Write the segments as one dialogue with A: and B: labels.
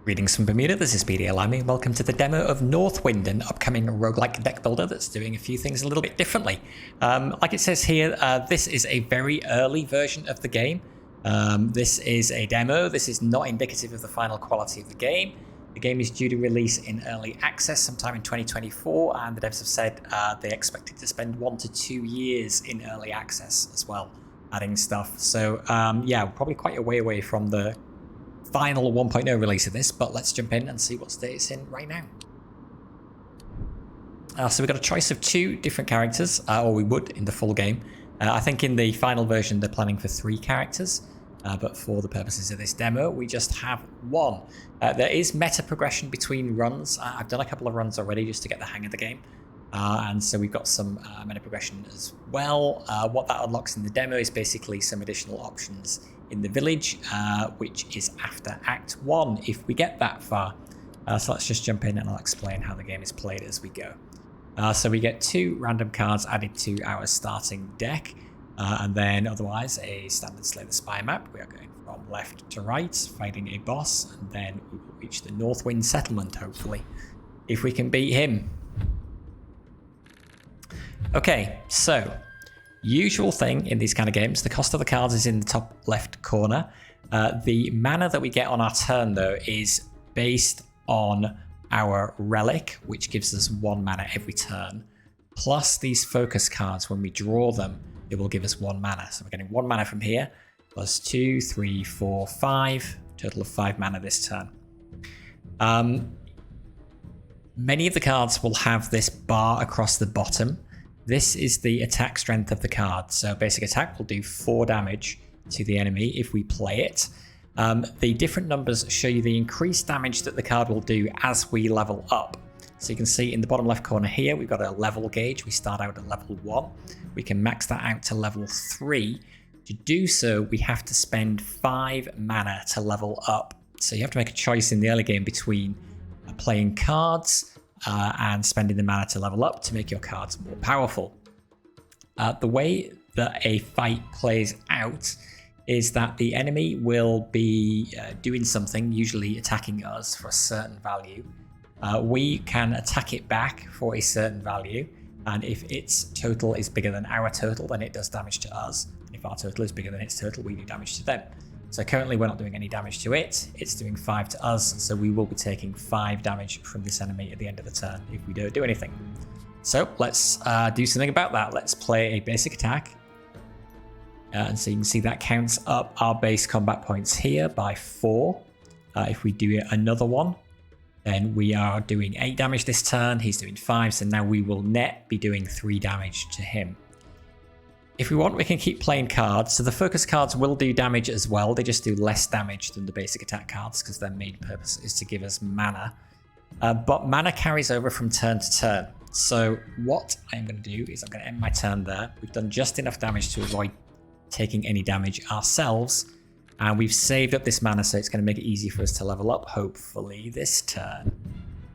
A: Greetings from Bermuda, this is BD Alami. Welcome to the demo of Northwind, an upcoming roguelike deck builder that's doing a few things a little bit differently. Like it says here, this is a very early version of the game. This is a demo. This is not indicative of the final quality of the game. The game is due to release in early access sometime in 2024, and the devs have said they expect it to spend 1 to 2 years in early access as well, adding stuff. So yeah, we're probably quite a way away from the final 1.0 release of this, but let's jump in and see what state it's in right now. So we've got a choice of 2 different characters, or we would in the full game. I think in the final version they're planning for 3 characters, but for the purposes of this demo we just have 1. There is meta progression between runs. I've done a couple of runs already just to get the hang of the game, and so we've got some meta progression as well. What that unlocks in the demo is basically some additional options in the village, which is after Act 1 if we get that far. So let's just jump in and I'll explain how the game is played as we go. So we get 2 random cards added to our starting deck, and then otherwise a standard Slay the Spire map. We are going from left to right, fighting a boss, and then we will reach the Northwind settlement, hopefully, if we can beat him. Okay, so usual thing in these kind of games, the cost of the cards is in the top left corner. The mana that we get on our turn, though, is based on our relic, which gives us 1 mana every turn, plus these focus cards. When we draw them, it will give us 1 mana. So we're getting 1 mana from here, plus 2, 3, 4, 5, total of 5 mana this turn. Many of the cards will have this bar across the bottom. This is the attack strength of the card. So basic attack will do 4 damage to the enemy if we play it. The different numbers show you the increased damage that the card will do as we level up. So you can see in the bottom left corner here, we've got a level gauge. We start out at level 1. We can max that out to level 3. To do so, we have to spend 5 mana to level up. So you have to make a choice in the early game between playing cards and spending the mana to level up to make your cards more powerful. The way that a fight plays out is that the enemy will be doing something, usually attacking us for a certain value. We can attack it back for a certain value, and if its total is bigger than our total, then it does damage to us. And if our total is bigger than its total, we do damage to them. So currently we're not doing any damage to it, it's doing 5 to us, so we will be taking 5 damage from this enemy at the end of the turn if we don't do anything. So let's do something about that. Let's play a basic attack. And so you can see that counts up our base combat points here by 4. If we do another one, then we are doing 8 damage this turn, he's doing 5, so now we will net be doing 3 damage to him. If we want, we can keep playing cards. So the focus cards will do damage as well. They just do less damage than the basic attack cards because their main purpose is to give us mana. But mana carries over from turn to turn. So what I'm going to do is I'm going to end my turn there. We've done just enough damage to avoid taking any damage ourselves. And we've saved up this mana, so it's going to make it easy for us to level up, hopefully, this turn.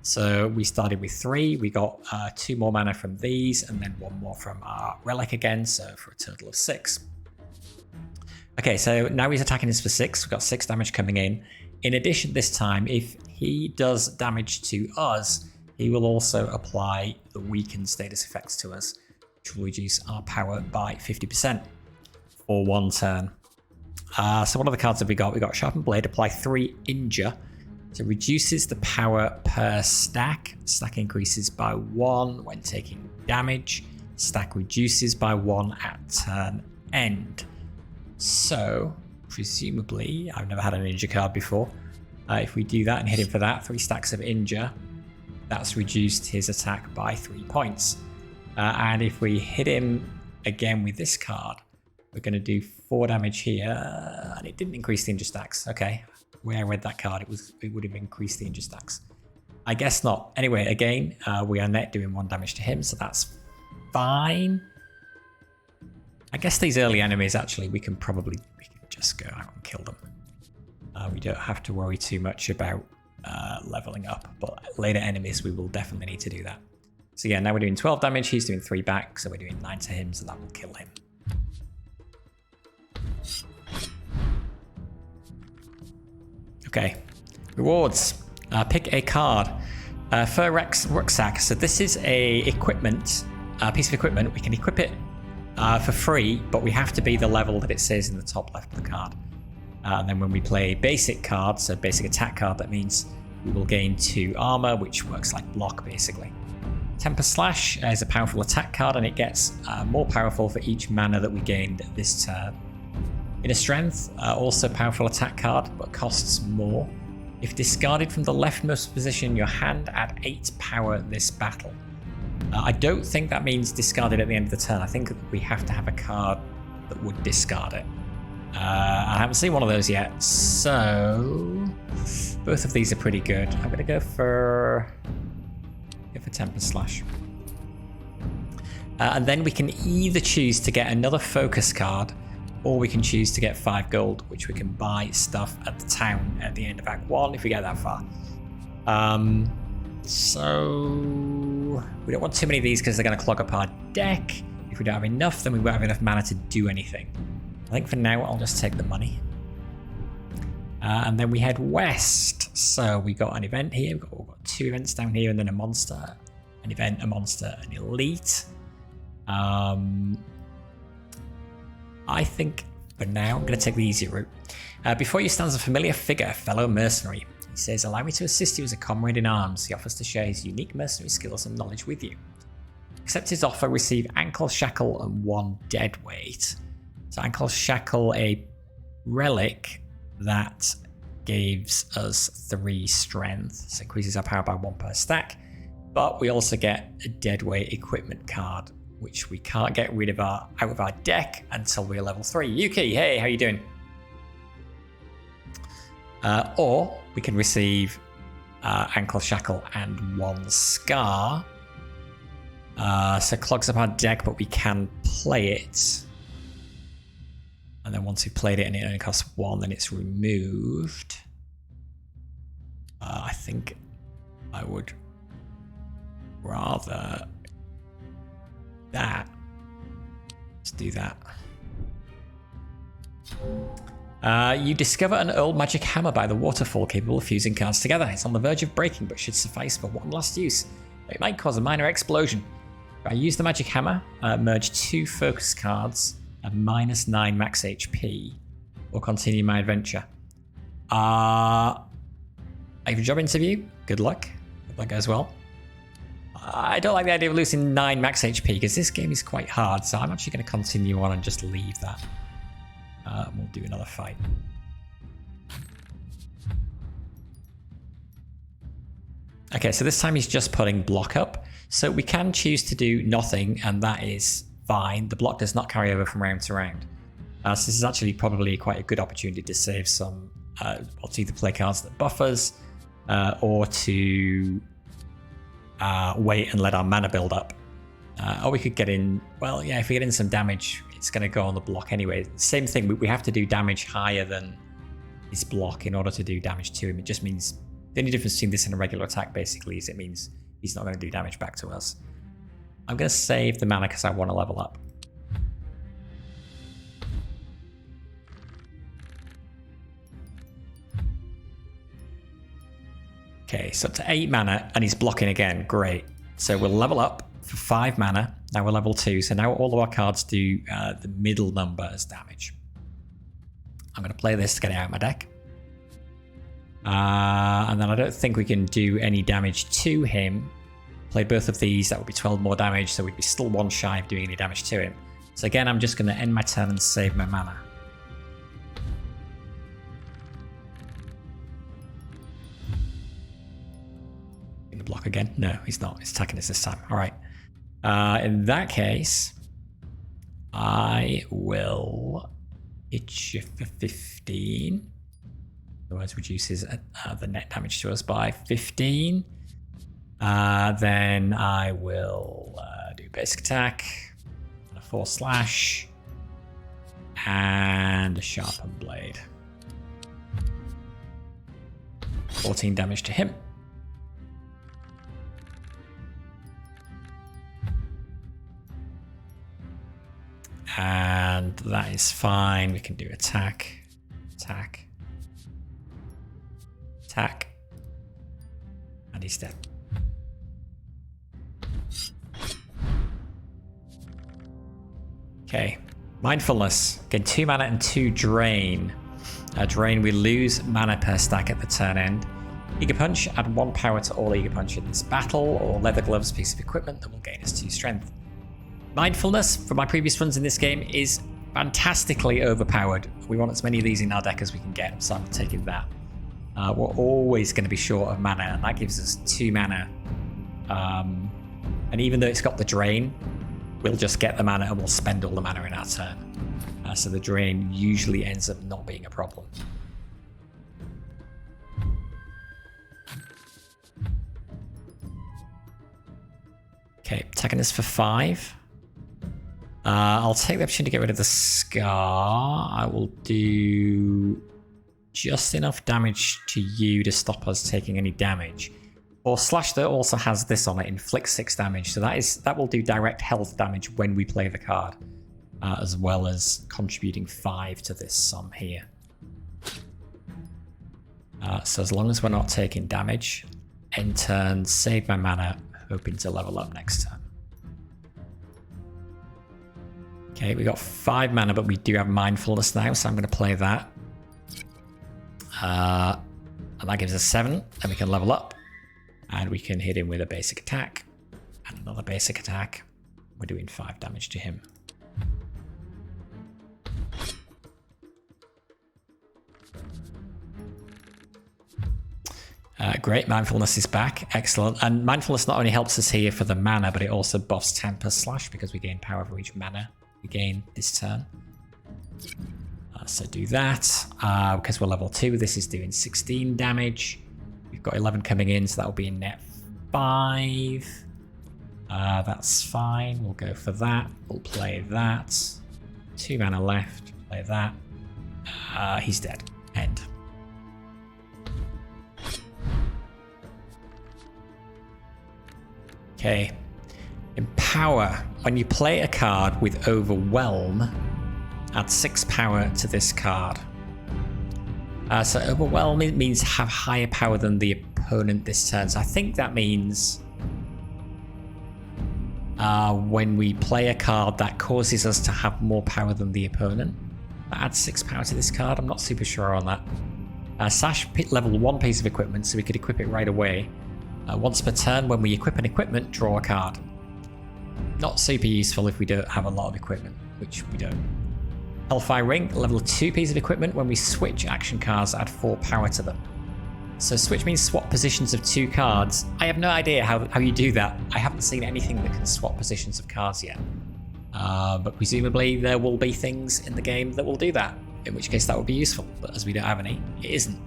A: So we started with 3, we got 2 more mana from these, and then 1 more from our relic again, so for a total of 6. Okay, so now he's attacking us for 6, we've got 6 damage coming in. In addition, this time, if he does damage to us, he will also apply the weakened status effects to us, which will reduce our power by 50% for 1 turn. So what other cards have we got? We got Sharpened Blade, apply 3 injure. So reduces the power per stack. Stack increases by 1 when taking damage. Stack reduces by 1 at turn end. So presumably, I've never had an injure card before. If we do that and hit him for that, 3 stacks of injure, that's reduced his attack by 3 points. And if we hit him again with this card, we're going to do 4 damage here, and it didn't increase the injure stacks. Okay, where I read that card, it would have increased the injure stacks. I guess not. Anyway, again, we are net doing 1 damage to him, so that's fine. I guess these early enemies, actually, we can just go out and kill them. We don't have to worry too much about leveling up, but later enemies, we will definitely need to do that. So yeah, now we're doing 12 damage, he's doing 3 back, so we're doing 9 to him, so that will kill him. Okay, rewards. Pick a card. Fur rucksack. So this is a equipment, a piece of equipment. We can equip it for free, but we have to be the level that it says in the top left of the card. And then when we play basic cards, so basic attack card, that means we will gain 2 armor, which works like block basically. Temper Slash is a powerful attack card, and it gets more powerful for each mana that we gained this turn. Inner Strength, also powerful attack card, but costs more. If discarded from the leftmost position in your hand, add 8 power this battle. I don't think that means discarded at the end of the turn. I think we have to have a card that would discard it. I haven't seen one of those yet, so both of these are pretty good. I'm going to go for Temper Slash. And then we can either choose to get another focus card, or we can choose to get 5 gold, which we can buy stuff at the town at the end of Act 1 if we get that far. So we don't want too many of these because they're going to clog up our deck. If we don't have enough, then we won't have enough mana to do anything. I think for now I'll just take the money. And then we head west. So we got an event here. We've got 2 events down here, and then a monster, an event, a monster, an elite. I think for now I'm going to take the easy route. Before you stands a familiar figure, fellow mercenary. He says, "Allow me to assist you as a comrade in arms." He offers to share his unique mercenary skills and knowledge with you. Accept his offer, receive ankle shackle and 1 dead weight. So ankle shackle, a relic that gives us 3 strength, so increases our power by 1 per stack. But we also get a deadweight equipment card, which we can't get rid of out of our deck until we're level 3. Yuki, hey, how you doing? Or we can receive ankle shackle and 1 scar. So clogs up our deck, but we can play it. And then once we've played it and it only costs 1, then it's removed. I think I would rather that. Let's do that. You discover an old magic hammer by the waterfall capable of fusing cards together. It's on the verge of breaking, but should suffice for 1 last use. It might cause a minor explosion. If I use the magic hammer, merge 2 focus cards at -9 max HP, or continue my adventure. I have a job interview. Good luck. Hope that goes well. I don't like the idea of losing 9 max HP because this game is quite hard, so I'm actually going to continue on and just leave that. We'll do another fight. Okay, so this time he's just putting block up. So we can choose to do nothing, and that is fine. The block does not carry over from round to round. So this is actually probably quite a good opportunity to save some, or to either play cards that buff us, or to wait and let our mana build up. Or we could get in, well, yeah, if we get in some damage, it's going to go on the block anyway. Same thing, we have to do damage higher than his block in order to do damage to him. It just means, the only difference between this and a regular attack basically is it means he's not going to do damage back to us. I'm going to save the mana because I want to level up. Okay, so up to 8 mana, and he's blocking again. Great. So we'll level up for 5 mana. Now we're level 2, so now all of our cards do the middle number as damage. I'm going to play this to get it out of my deck. And then I don't think we can do any damage to him. Play both of these, that would be 12 more damage, so we'd be still 1 shy of doing any damage to him. So again, I'm just going to end my turn and save my mana. Gonna block again? No, he's not. He's attacking us this time. All right. In that case, I will hit you for 15. Otherwise, reduces the net damage to us by 15. Then I will do basic attack, a 4 slash, and a sharpened blade. 14 damage to him. And that is fine. We can do attack, attack, attack, And he's dead. Okay. Mindfulness. Gain 2 mana and 2 drain. Drain, we lose mana per stack at the turn end. Eager Punch, add 1 power to all Eager Punch in this battle, or Leather Gloves, piece of equipment that will gain us 2 strength. Mindfulness, from my previous runs in this game, is fantastically overpowered. We want as many of these in our deck as we can get, so I'm taking that. We're always going to be short of mana, and that gives us 2 mana. And even though it's got the drain, we'll just get the mana and we'll spend all the mana in our turn. So the drain usually ends up not being a problem. Okay, attacking this for 5. I'll take the opportunity to get rid of the Scar. I will do just enough damage to you to stop us taking any damage. Or Slash that also has this on it, inflict 6 damage. So that will do direct health damage when we play the card, as well as contributing 5 to this sum here. So as long as we're not taking damage, end turn, save my mana, hoping to level up next turn. Okay, we got 5 mana, but we do have Mindfulness now, so I'm going to play that. And that gives us 7, and we can level up. And we can hit him with a basic attack. And another basic attack. We're doing 5 damage to him. Great, Mindfulness is back. Excellent. And Mindfulness not only helps us here for the mana, but it also buffs 10 per slash because we gain power for each mana we gain this turn. So do that. Because we're level 2, this is doing 16 damage. We've got 11 coming in, so that will be a net 5. That's fine. We'll go for that. We'll play that. 2 mana left. Play that. He's dead. End. Okay. Empower. When you play a card with Overwhelm, add 6 power to this card. So Overwhelm means have higher power than the opponent this turn. So I think that means when we play a card that causes us to have more power than the opponent, that adds 6 power to this card. I'm not super sure on that. Sash level 1 piece of equipment, so we could equip it right away. Once per turn, when we equip an equipment, draw a card. Not super useful if we don't have a lot of equipment, which we don't. Hellfire Ring, level 2 piece of equipment. When we switch action cards, add 4 power to them. So switch means swap positions of 2 cards. I have no idea how you do that. I haven't seen anything that can swap positions of cards yet. But presumably there will be things in the game that will do that, in which case that would be useful. But as we don't have any, it isn't.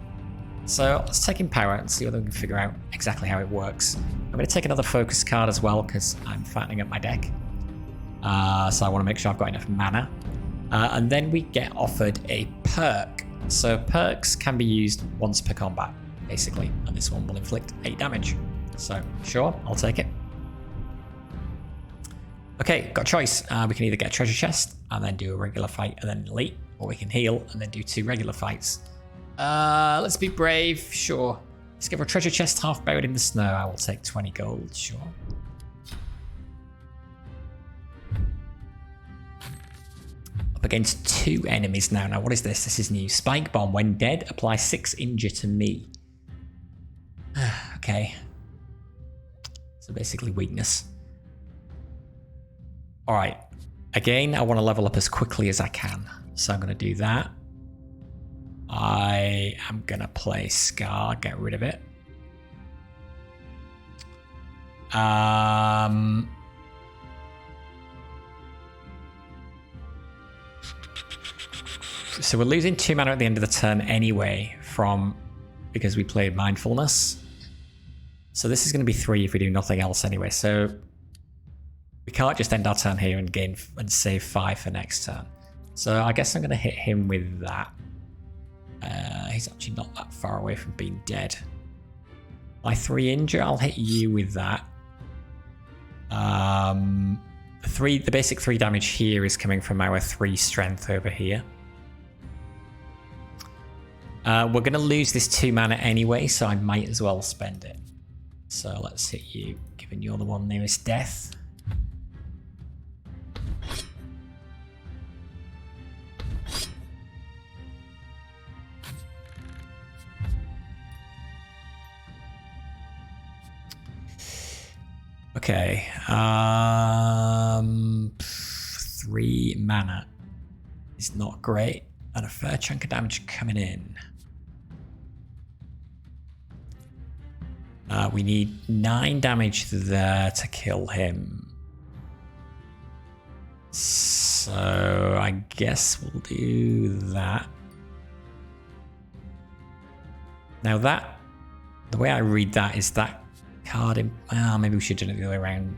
A: So let's take in power and see whether we can figure out exactly how it works. I'm going to take another focus card as well because I'm fattening up my deck. So I want to make sure I've got enough mana. And then we get offered a perk. So perks can be used once per combat, basically. And this one will inflict 8 damage. So sure, I'll take it. Okay, got a choice. We can either get a treasure chest and then do a regular fight and then elite, or we can heal and then do 2 regular fights. Let's be brave, sure. Let's give her a treasure chest half buried in the snow. I will take 20 gold, sure. Up against 2 enemies now. Now, what is this? This is new. Spike Bomb. When dead, apply 6 injure to me. Okay. So basically weakness. Alright. Again, I want to level up as quickly as I can. So I'm going to do that. I am going to play Scar, get rid of it. So we're losing 2 mana at the end of the turn anyway because we played Mindfulness. So this is going to be 3 if we do nothing else anyway. So we can't just end our turn here and gain and save 5 for next turn. So I guess I'm going to hit him with that. He's actually not that far away from being dead. By 3 injure, I'll hit you with that. The basic 3 damage here is coming from our 3 strength over here. We're going to lose this 2 mana anyway, so I might as well spend it. So let's hit you, given you're the one nearest death. Okay, 3 mana is not great, and a fair chunk of damage coming in. We need 9 damage there to kill him. So I guess we'll do that. Now that, the way I read that is that card in, maybe we should have done it the other way around.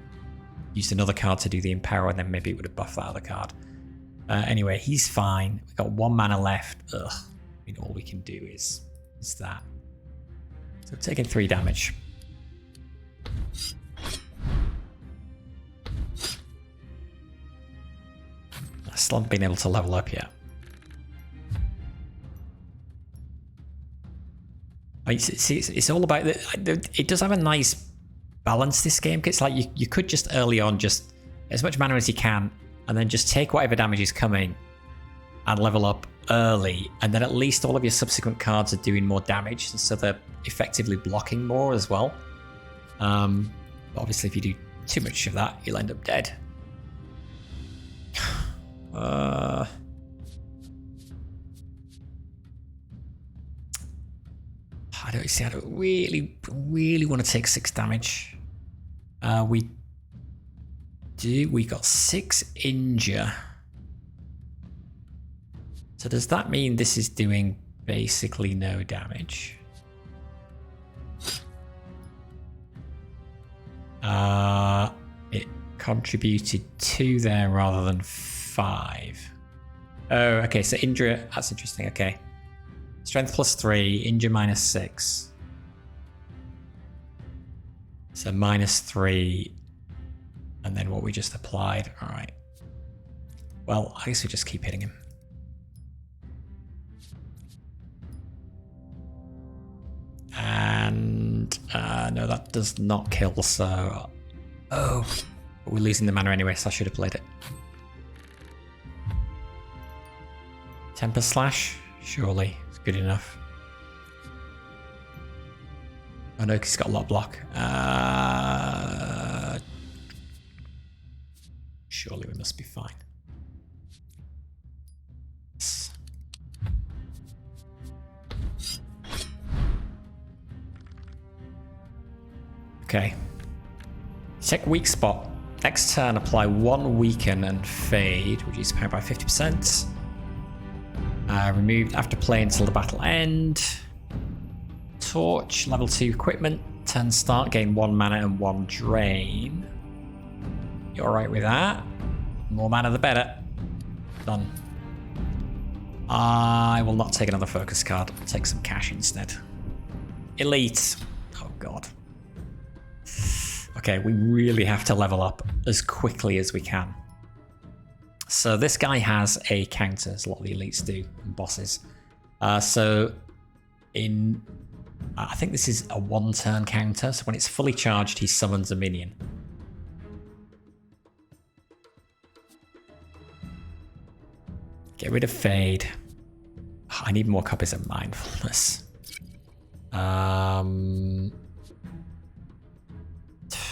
A: Used another card to do the Empower, and then maybe it would have buffed that other card. Anyway, he's fine. We've got 1 mana left. Ugh. I mean, all we can do is that. So taking 3 damage. I still haven't been able to level up yet. It's all about it does have a nice balance, this game. It's like you could just early on just as much mana as you can, and then just take whatever damage is coming and level up early, and then at least all of your subsequent cards are doing more damage, so they're effectively blocking more as well. But obviously, if you do too much of that, you'll end up dead. I don't really want to take 6 damage. We got 6 injure. So does that mean this is doing basically no damage? It contributed 2 there rather than 5. Oh, okay, so injure, that's interesting, okay. Strength +3, injure -6. So -3, and then what we just applied. All right. Well, I guess we just keep hitting him. And no, that does not kill, so... Oh, but we're losing the mana anyway, so I should have played it. Temper Slash? Surely. Good enough. Oh no, he's got a lot of block. Surely we must be fine. Okay. Check weak spot. Next turn, apply 1 weaken and fade, reduce power by 50%. Removed after play until the battle end. Torch, level 2 equipment. Turn start, gain 1 mana and 1 drain. You alright with that? More mana the better. Done. I will not take another focus card. I'll take some cash instead. Elite. Oh god. Okay, we really have to level up as quickly as we can. So this guy has a counter, as a lot of the elites do, and bosses. So I think this is a 1-turn counter, so when it's fully charged, he summons a minion. Get rid of Fade. I need more copies of Mindfulness.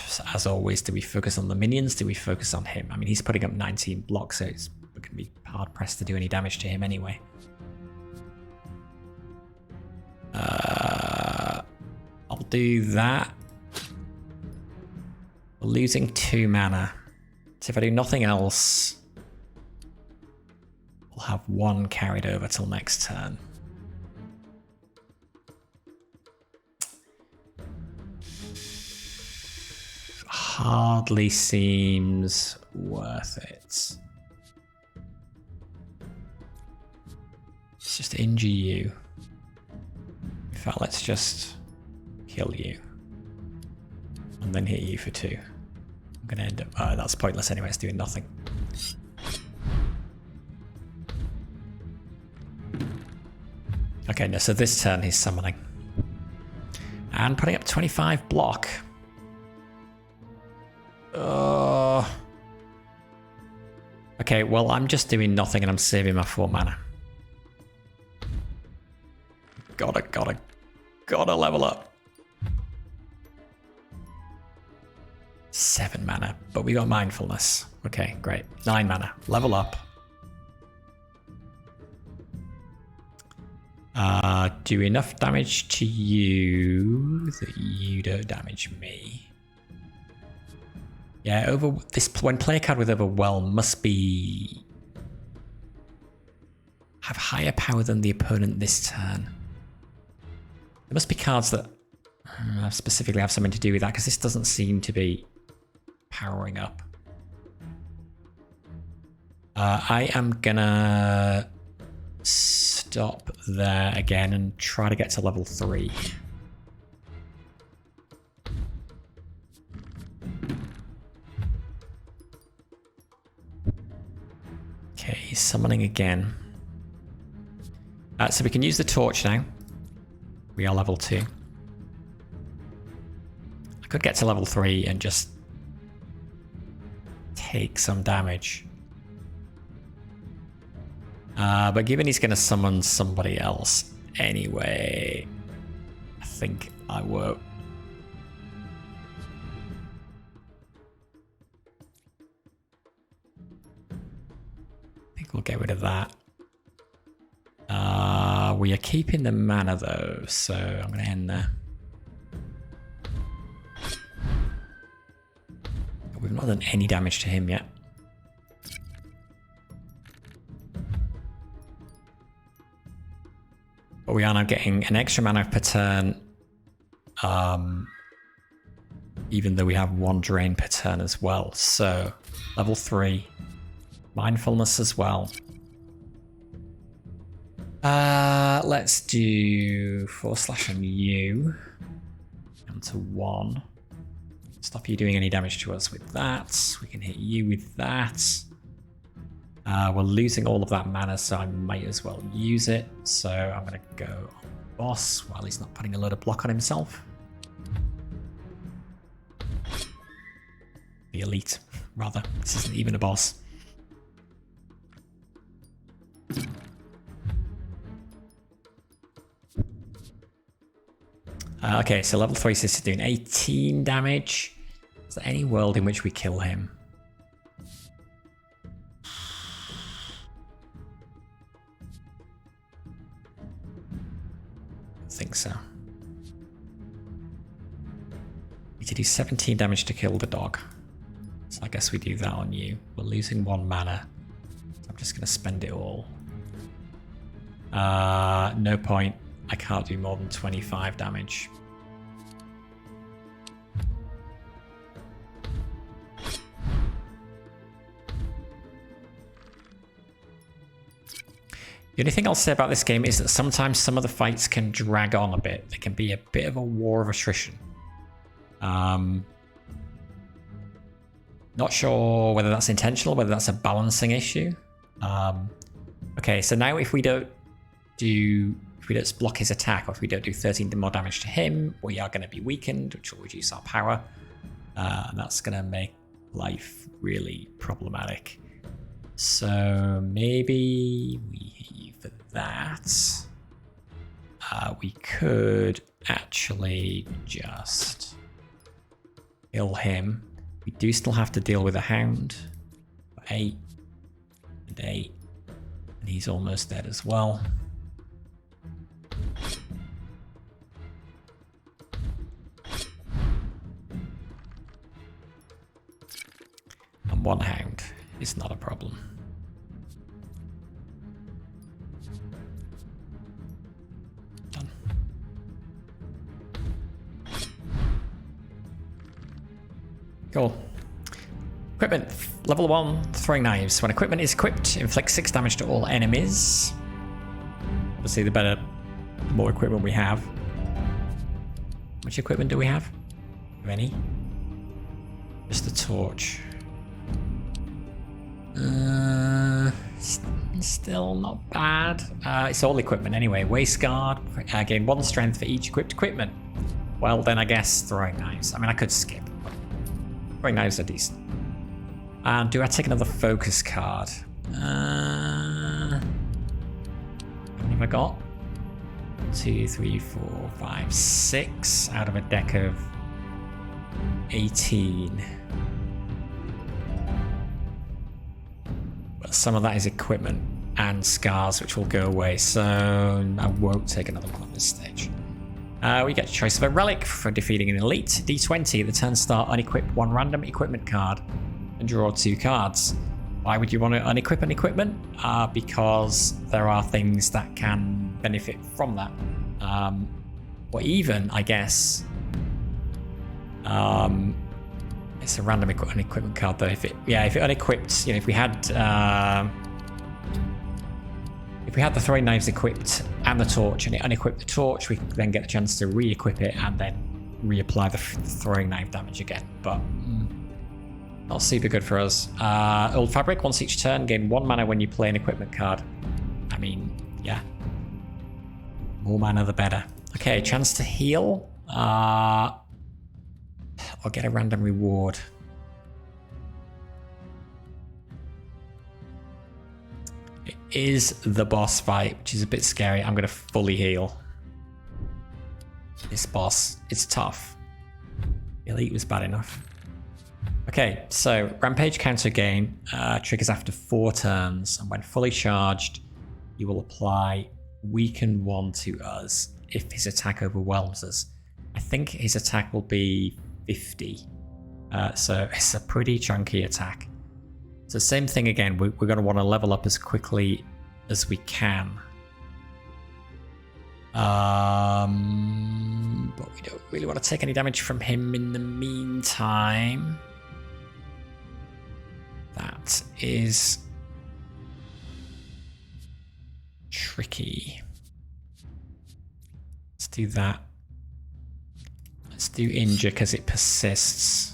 A: So as always, do we focus on the minions? Do we focus on him? I mean, he's putting up 19 blocks, so it's going to be hard pressed to do any damage to him anyway. I'll do that. We're losing 2 mana. So if I do nothing else, we'll have 1 carried over till next turn. Hardly seems worth it. Let's just injure you. In fact, let's just kill you. And then hit you for 2. I'm going to end up... Oh, that's pointless anyway, it's doing nothing. Okay, no, so this turn he's summoning. And putting up 25 block. Okay, well, I'm just doing nothing and I'm saving my 4 mana. Gotta level up. 7 mana, but we got mindfulness. Okay, great. 9 mana. Level up. Do enough damage to you that you don't damage me. Yeah, when play a card with Overwhelm must have higher power than the opponent this turn. There must be cards that specifically have something to do with that, because this doesn't seem to be powering up. I am gonna stop there again and try to get to level 3. Okay, he's summoning again. So we can use the torch now. We are level 2. I could get to level 3 and just take some damage. But given he's going to summon somebody else anyway, I think I won't. I think we'll get rid of that. We are keeping the mana though, so I'm going to end there. We've not done any damage to him yet. But we are now getting an extra mana per turn, even though we have 1 drain per turn as well. So, level 3. Mindfulness as well. Let's do 4/ on you. Down to 1. Stop you doing any damage to us with that. We can hit you with that. We're losing all of that mana, so I might as well use it. So I'm going to go on boss while he's not putting a load of block on himself. The elite, rather. This isn't even a boss. Okay, so level 3 is doing 18 damage. Is there any world in which we kill him? I think so. Need to do 17 damage to kill the dog. So I guess we do that on you. We're losing 1 mana. So I'm just going to spend it all. No point. I can't do more than 25 damage. The only thing I'll say about this game is that sometimes some of the fights can drag on a bit. There can be a bit of a war of attrition. Not sure whether that's intentional, whether that's a balancing issue. Okay, so now if we don't block his attack, or if we don't do 13 more damage to him, we are going to be weakened, which will reduce our power. And that's going to make life really problematic. So maybe we hit you for that. We could actually just kill him. We do still have to deal with a hound. 8 and 8. And he's almost dead as well. And 1 hound is not a problem. Done. Cool. Equipment. Level 1, throwing knives. When equipment is equipped, inflicts 6 damage to all enemies. Obviously, the more equipment we have. How much equipment do we have? Any? Just the torch. Still not bad. It's all equipment anyway. Waist guard. Gain 1 strength for each equipped equipment. Well, then I guess throwing knives. I mean, I could skip. Throwing knives are decent. And do I take another focus card? How many have I got? 2, 3, 4, 5, 6 out of a deck of 18. But some of that is equipment and scars, which will go away, so I won't take another one at this stage. We get a choice of a relic for defeating an elite. D20, at the turn start, unequip 1 random equipment card and draw 2 cards. Why would you want to unequip an equipment? Because there are things that can benefit from that. Or even, I guess, it's a random equipment card though. If it unequipped, if we had the throwing knives equipped and the torch, and it unequipped the torch, we then get the chance to re-equip it and then reapply the throwing knife damage again. But not super good for us. Old Fabric, once each turn, gain 1 mana when you play an equipment card. I mean, yeah. More mana the better. Okay, chance to heal. Or get a random reward. It is the boss fight, which is a bit scary. I'm going to fully heal. This boss, it's tough. Elite was bad enough. Okay, so Rampage counter gain triggers after 4 turns, and when fully charged, you will apply Weaken 1 to us if his attack overwhelms us. I think his attack will be 50, so it's a pretty chunky attack. So same thing again, we're going to want to level up as quickly as we can. But we don't really want to take any damage from him in the meantime. That is tricky. Let's do that. Let's do injure because it persists.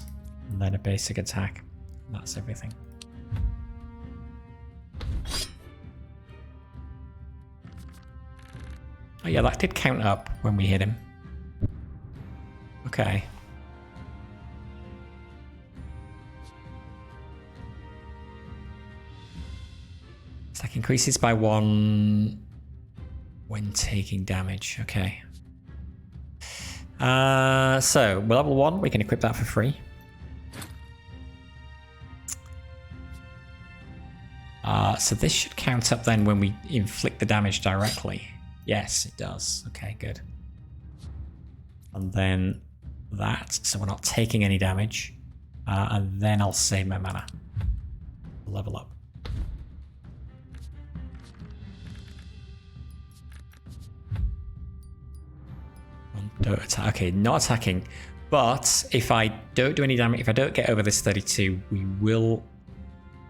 A: And then a basic attack. That's everything. Oh yeah, that did count up when we hit him. Okay. Attack increases by 1 when taking damage. Okay. So level 1, we can equip that for free. So this should count up then when we inflict the damage directly. Yes, it does. Okay, good. And then that, so we're not taking any damage. And then I'll save my mana. Level up. Don't attack. Okay, not attacking. But if I don't do any damage, if I don't get over this 32, we will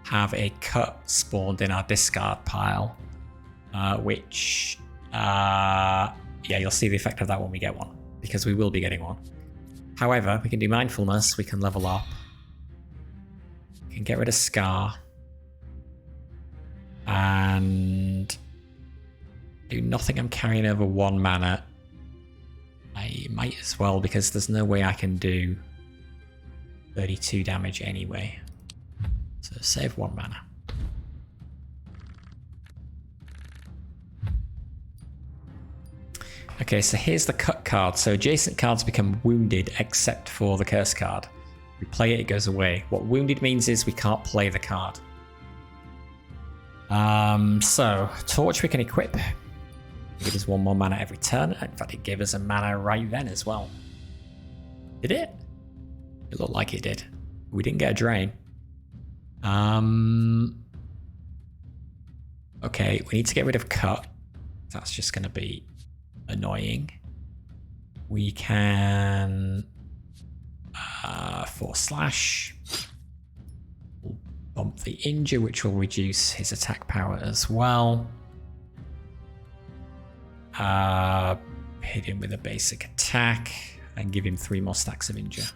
A: have a cut spawned in our discard pile, which, yeah, you'll see the effect of that when we get one, because we will be getting one. However, we can do mindfulness, we can level up, we can get rid of Scar, and do nothing. I'm carrying over 1 mana. I might as well, because there's no way I can do 32 damage anyway. So save 1 mana. Okay, so here's the cut card. So adjacent cards become wounded except for the curse card. We play it, it goes away. What wounded means is we can't play the card. So torch we can equip. It gives us 1 more mana every turn. In fact, it gave us a mana right then as well. Did it? It looked like it did. We didn't get a drain. Okay, we need to get rid of cut. That's just going to be annoying. We can force slash. We'll bump the injure, which will reduce his attack power as well. Hit him with a basic attack and give him 3 more stacks of injure.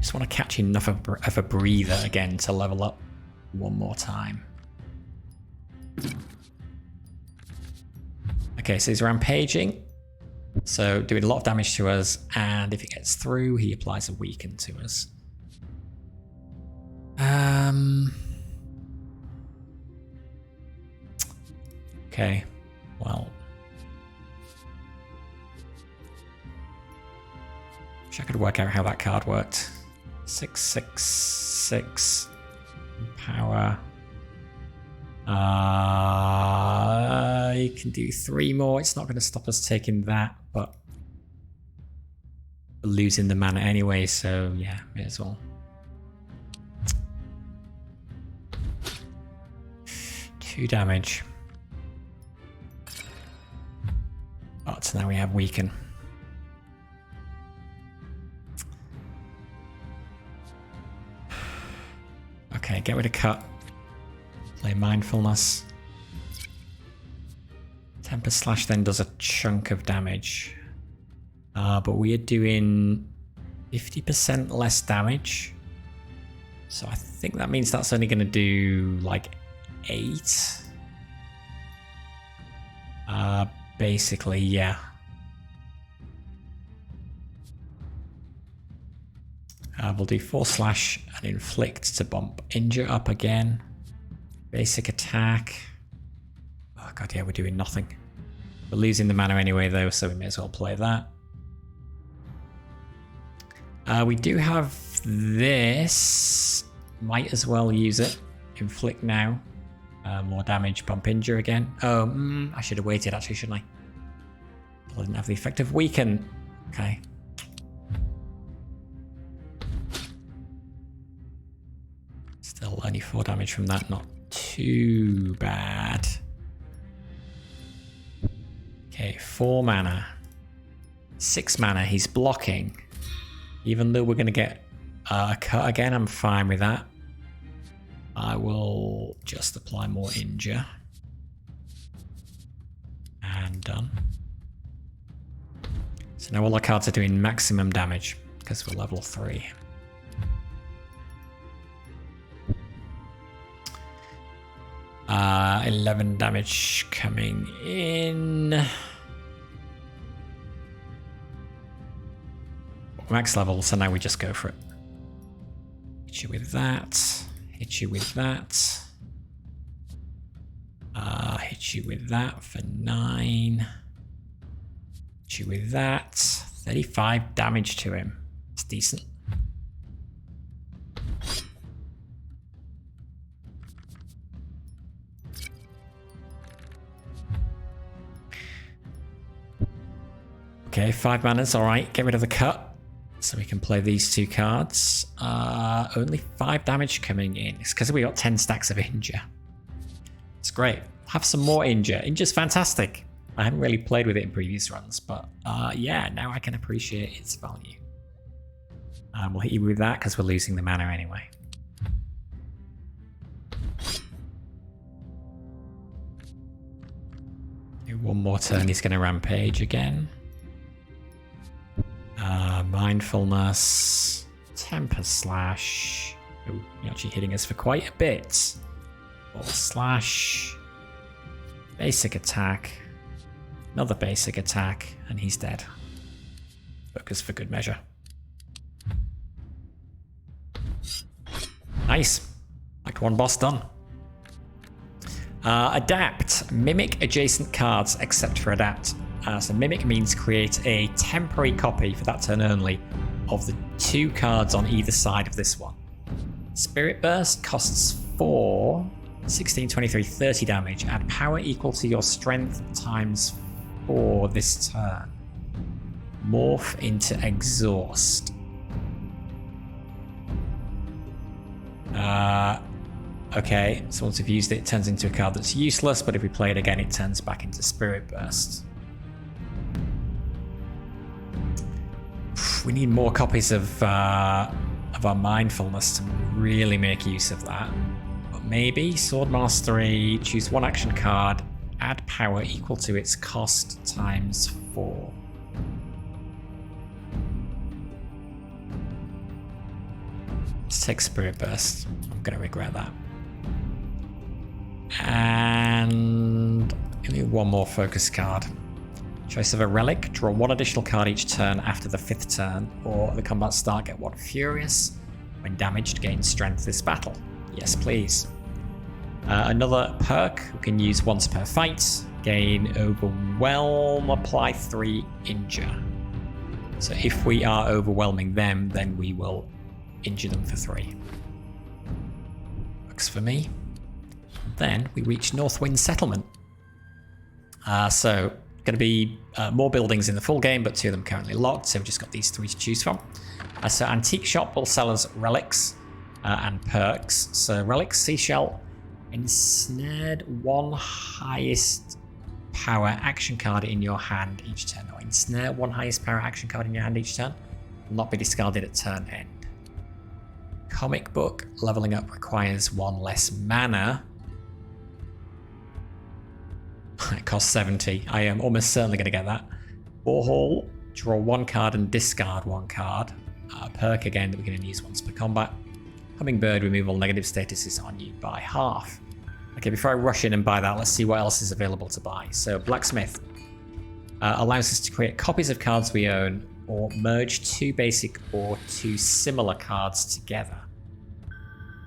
A: Just want to catch enough of a breather again to level up 1 more time. Okay, so he's rampaging. So doing a lot of damage to us, and if it gets through, he applies a weaken to us. Okay, well. Wish I could work out how that card worked. 6/6/6 power. You can do 3 more. It's not going to stop us taking that, but we're losing the mana anyway, so yeah, may as well. 2 damage. But now we have weaken. Okay, get rid of cut. Play mindfulness. Temper Slash then does a chunk of damage. But we are doing 50% less damage. So I think that means that's only going to do like 8. Basically, yeah. We'll do 4 slash and inflict to bump injure up again. Basic attack. Oh god, yeah, we're doing nothing. We're losing the mana anyway though, so we may as well play that. We do have this. Might as well use it. Inflict now. More damage, bump injure again. Oh, I should have waited actually, shouldn't I? I didn't have the effect of weaken. Okay. Still only 4 damage from that, not too bad. Okay, 4 mana. 6 mana, he's blocking. Even though we're going to get a cut again, I'm fine with that. I will just apply more injure. And done. So now all our cards are doing maximum damage because we're level 3. Uh, 11 damage coming in. Max level, so now we just go for it. Hit you with that. Hit you with that. Hit you with that for 9. Hit you with that. 35 damage to him. It's decent. Okay, 5 mana's alright. Get rid of the cut. So we can play these 2 cards. Only 5 damage coming in. It's because we got 10 stacks of injure. It's great. Have some more injure. Injure's fantastic. I haven't really played with it in previous runs, but yeah, now I can appreciate its value. We'll hit you with that because we're losing the mana anyway. Do 1 more turn, he's going to rampage again. Mindfulness, Temper Slash. Oh, you're actually hitting us for quite a bit. 4 slash, basic attack, another basic attack, and he's dead. Focus for good measure. Nice. Like 1 boss done. Adapt. Mimic adjacent cards except for adapt. So mimic means create a temporary copy for that turn only of the 2 cards on either side of this one. Spirit Burst costs 4, 16, 23, 30 damage. Add power equal to your strength times 4 this turn. Morph into exhaust. Okay, so once we've used it, it turns into a card that's useless, but if we play it again, it turns back into Spirit Burst. We need more copies of our mindfulness to really make use of that. But maybe Sword Mastery, choose 1 action card, add power equal to its cost times 4. Let's take Spirit Burst. I'm going to regret that. And give me 1 more focus card. Which Choice of a relic. Draw 1 additional card each turn after the 5th turn, or at the combat start get 1 furious. When damaged, gain strength this battle. Yes, please. Another perk, we can use once per fight. Gain overwhelm, apply 3 injure. So if we are overwhelming them, then we will injure them for 3. Works for me. Then we reach Northwind Settlement. So going to be more buildings in the full game, but 2 of them currently locked, so we've just got these 3 to choose from. So Antique Shop will sell us relics and perks. So relics, seashell, ensnared 1 highest power action card in your hand each turn. Or ensnare 1 highest power action card in your hand each turn. Will not be discarded at turn end. Comic book, leveling up requires 1 less mana. It costs 70. I am almost certainly going to get that. Borehole, draw 1 card and discard 1 card. Perk again that we're going to use once per combat. Hummingbird, removal negative statuses on you by half. Okay, before I rush in and buy that, let's see what else is available to buy. So Blacksmith allows us to create copies of cards we own or merge 2 basic or 2 similar cards together.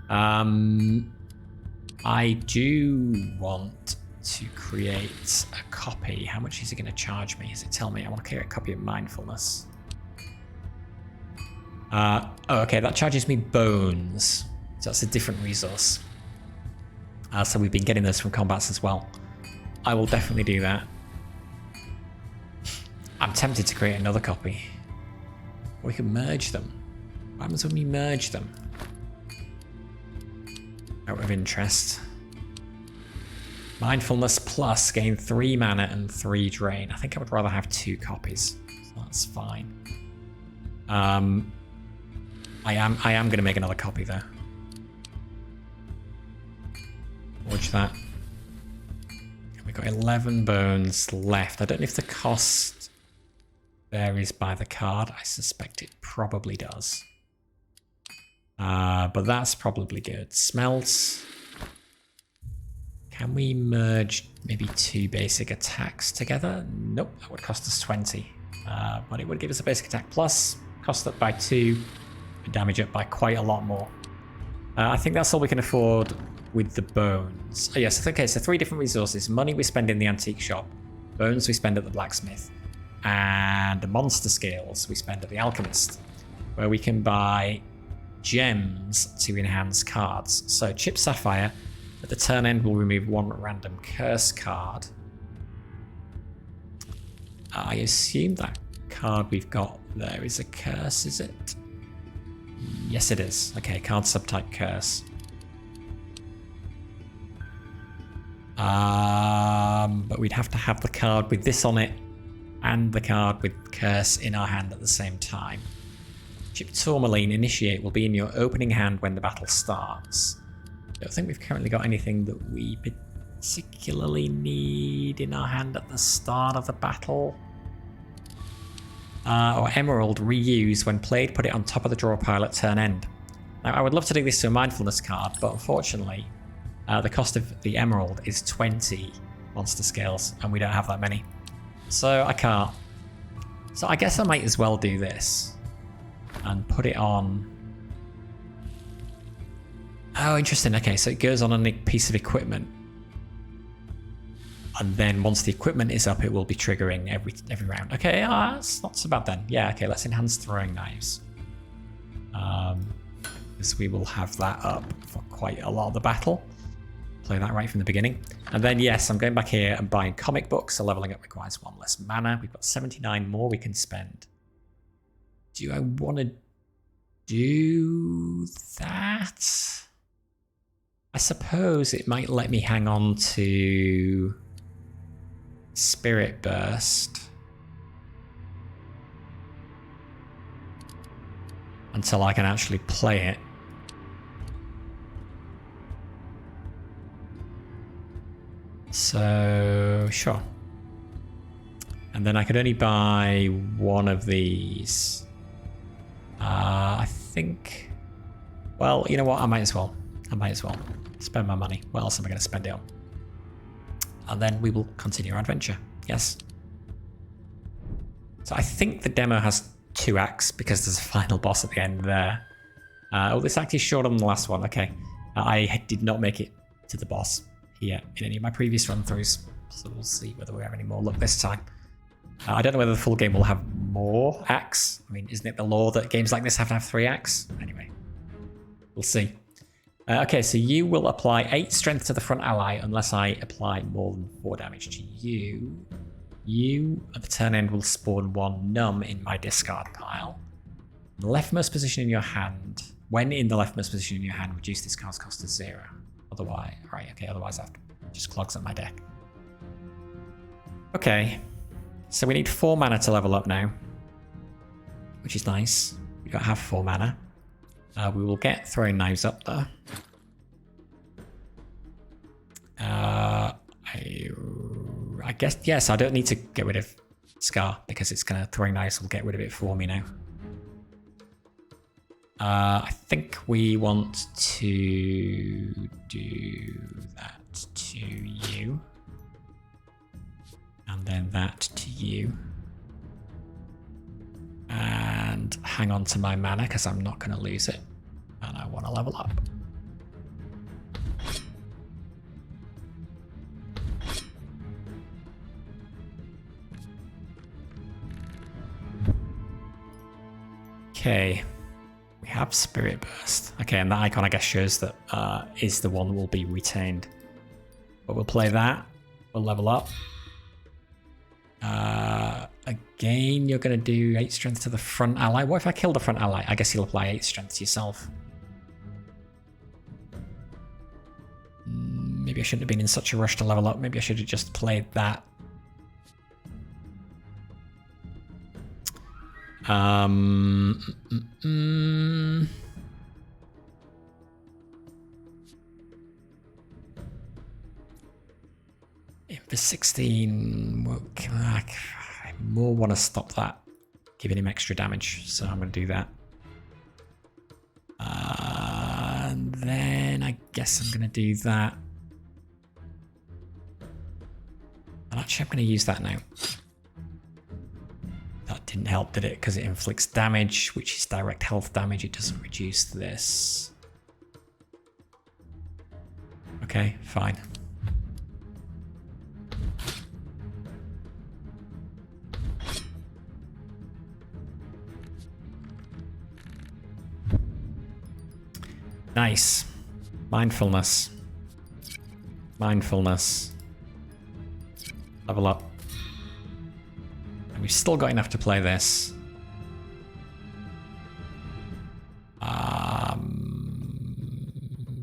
A: I do want to create a copy. How much is it going to charge me? Does it tell me? I want to create a copy of Mindfulness. Oh, okay, that charges me bones. So that's a different resource. So we've been getting those from combats as well. I will definitely do that. I'm tempted to create another copy. We can merge them. What happens when we merge them? Out of interest. Mindfulness plus gain 3 mana and 3 drain. I think I would rather have 2 copies. So that's fine. I am going to make another copy though. Watch that. We've got 11 bones left. I don't know if the cost varies by the card. I suspect it probably does. But that's probably good. Smelts. Can we merge maybe 2 basic attacks together? Nope, that would cost us 20. But it would give us a basic attack plus, cost up by 2, and damage up by quite a lot more. I think that's all we can afford with the bones. Oh yes, okay, so 3 different resources. Money we spend in the antique shop, bones we spend at the blacksmith, and monster scales we spend at the alchemist, where we can buy gems to enhance cards. So Chip Sapphire, at the turn end will remove 1 random curse card. I assume that card we've got there is a curse, is it? Yes it is. Okay, card subtype curse. But we'd have to have the card with this on it and the card with curse in our hand at the same time. Chip Tourmaline, Initiate, will be in your opening hand when the battle starts. I don't think we've currently got anything that we particularly need in our hand at the start of the battle. Or Emerald, Reuse, when played, put it on top of the draw pile at turn end. Now, I would love to do this to a Mindfulness card, but unfortunately, the cost of the Emerald is 20 monster scales, and we don't have that many. So I can't. So I guess I might as well do this and put it on. Oh, interesting. Okay, so it goes on a piece of equipment. And then once the equipment is up, it will be triggering every round. Okay, that's not so bad then. Yeah, okay, let's enhance throwing knives. Because we will have that up for quite a lot of the battle. Play that right from the beginning. And then, yes, I'm going back here and buying comic books. So leveling up requires 1 less mana. We've got 79 more we can spend. Do I want to do that? I suppose it might let me hang on to Spirit Burst until I can actually play it. So, sure. And then I could only buy 1 of these. I think... Well, you know what? I might as well. Spend my money. What else am I going to spend it on? And then we will continue our adventure. Yes. So I think the demo has 2 acts because there's a final boss at the end there. Oh, this act is shorter than the last one. Okay. I did not make it to the boss here in any of my previous run-throughs. So we'll see whether we have any more luck this time. I don't know whether the full game will have more acts. I mean, isn't it the law that games like this have to have 3 acts? Anyway, we'll see. Okay, so you will apply 8 strength to the front ally unless I apply more than 4 damage to you. You, at the turn end, will spawn 1 numb in my discard pile. The leftmost position in your hand. When in the leftmost position in your hand, reduce this card's cost to 0. Otherwise, right, okay, otherwise that just clogs up my deck. Okay. So we need 4 mana to level up now, which is nice. We don't have 4 mana. We will get throwing knives up there. I guess, yes, I don't need to get rid of Scar because it's going to throwing knives will get rid of it for me now. I think we want to do that to you. And then that to you. And hang on to my mana because I'm not going to lose it. And I want to level up. Okay. We have Spirit Burst. Okay, and that icon I guess shows that is the one that will be retained. But we'll play that. We'll level up. Again, you're going to do 8 strength to the front ally. What if I kill the front ally? I guess you'll apply 8 strength to yourself. Maybe I shouldn't have been in such a rush to level up. Maybe I should have just played that. For 16, I more want to stop that, giving him extra damage, so I'm going to do that. And then I guess I'm going to do that. And actually, I'm going to use that now. That didn't help, did it? Because it inflicts damage, which is direct health damage. It doesn't reduce this. Okay, fine. Nice. Mindfulness. Mindfulness. Level up. And we've still got enough to play this.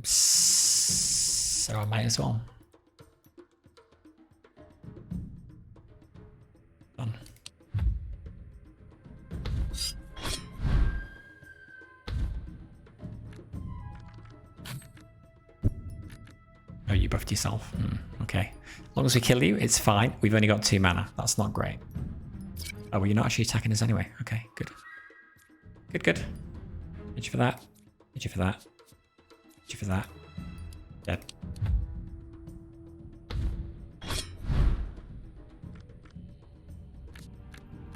A: So I might as well. Done. Oh, you buffed yourself. Okay. As long as we kill you, it's fine. We've only got 2 mana. That's not great. Oh, well, you're not actually attacking us anyway. Okay, good. Good, good. Hit you for that. Hit you for that. Hit you for that. Dead.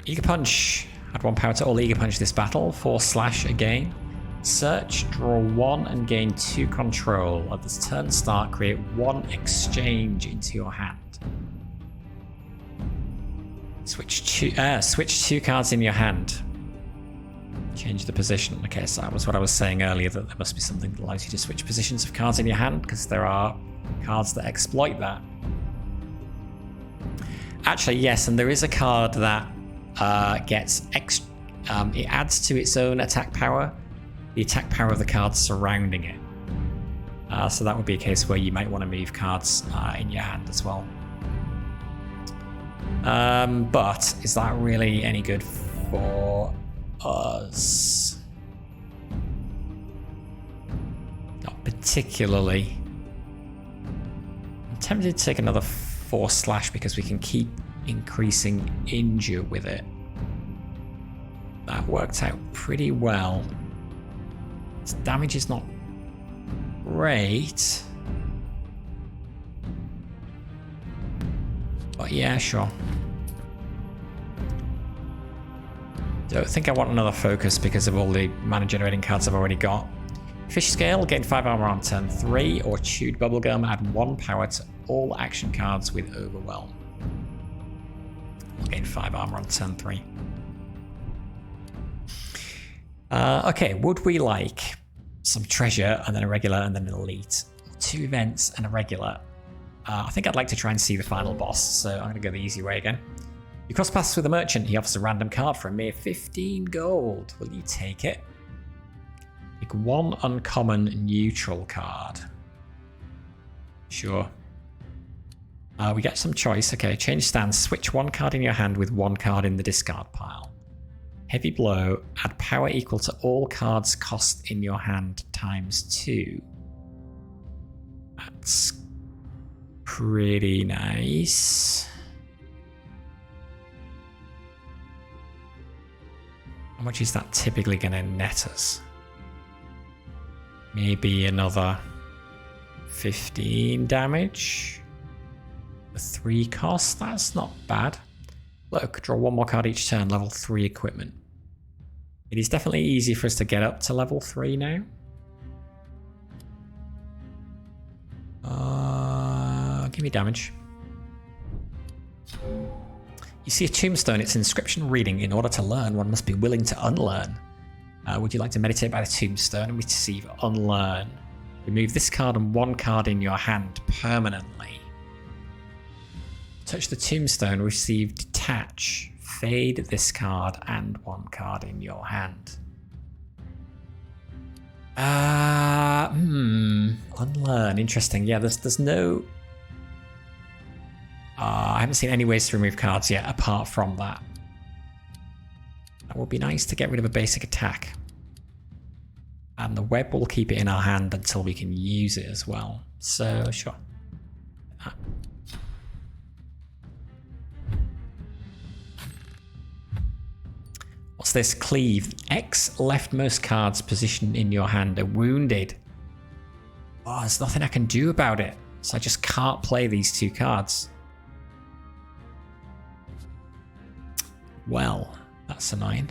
A: Eager Punch. Add 1 power to all Eager Punch this battle. 4 slash again. Search, draw 1 and gain 2 control. At this turn start, create 1 exchange into your hand. Switch 2 cards in your hand. Change the position. Okay, so that was what I was saying earlier, that there must be something that allows you to switch positions of cards in your hand, because there are cards that exploit that. Actually, yes, and there is a card that gets it adds to its own attack power the attack power of the cards surrounding it. So that would be a case where you might want to move cards in your hand as well. But is that really any good for us? Not particularly. I'm tempted to take another 4 slash because we can keep increasing injure with it. That worked out pretty well. Its damage is not great. But yeah, sure. Don't think I want another focus because of all the mana generating cards I've already got. Fish Scale, gain 5 armor on turn 3, or Chewed Bubblegum, add 1 power to all action cards with Overwhelm. Gain 5 armor on turn 3. Okay, would we like some treasure and then a regular and then an elite? 2 events and a regular. I think I'd like to try and see the final boss, so I'm going to go the easy way again. You cross paths with a merchant. He offers a random card for a mere 15 gold. Will you take it? Pick 1 uncommon neutral card. Sure. We get some choice. Okay, change stance. Switch 1 card in your hand with 1 card in the discard pile. Heavy Blow. Add power equal to all cards cost in your hand times 2. That's pretty nice. How much is that typically going to net us? Maybe another 15 damage. The 3 cost, that's not bad. Look, draw 1 more card each turn, level 3 equipment. It is definitely easy for us to get up to level 3 now. Give me damage. You see a tombstone, its inscription reading, in order to learn, one must be willing to unlearn. Would you like to meditate by the tombstone and receive unlearn? Remove this card and 1 card in your hand permanently. Touch the tombstone, receive detach. Fade this card and 1 card in your hand. Unlearn, interesting. Yeah, there's no... I haven't seen any ways to remove cards yet apart from that. That would be nice to get rid of a basic attack. And the web will keep it in our hand until we can use it as well. So, sure. What's this? Cleave. X leftmost cards positioned in your hand are wounded. Oh, there's nothing I can do about it. So I just can't play these 2 cards. Well, that's annoying.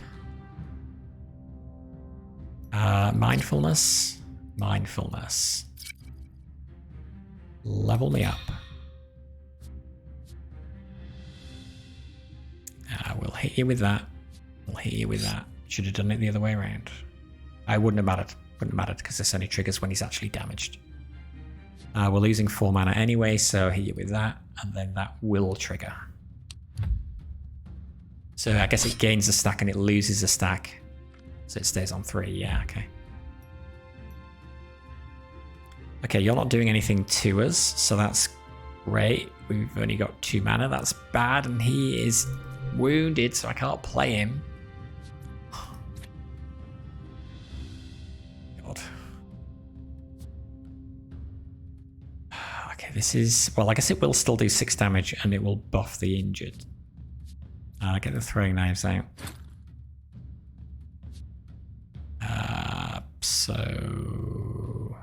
A: Mindfulness. Mindfulness. Level me up. We'll hit you with that. We'll hit you with that. Should have done it the other way around. I wouldn't have mattered. Wouldn't have mattered because this only triggers when he's actually damaged. We're losing 4 mana anyway, so hit you with that, and then that will trigger. So I guess it gains a stack and it loses a stack. So it stays on 3, yeah, okay. Okay, you're not doing anything to us, so that's great. We've only got 2 mana, that's bad, and he is wounded, so I can't play him. God. Okay, this is... Well, I guess it will still do 6 damage, and it will buff the injured. Get the throwing knives out. So...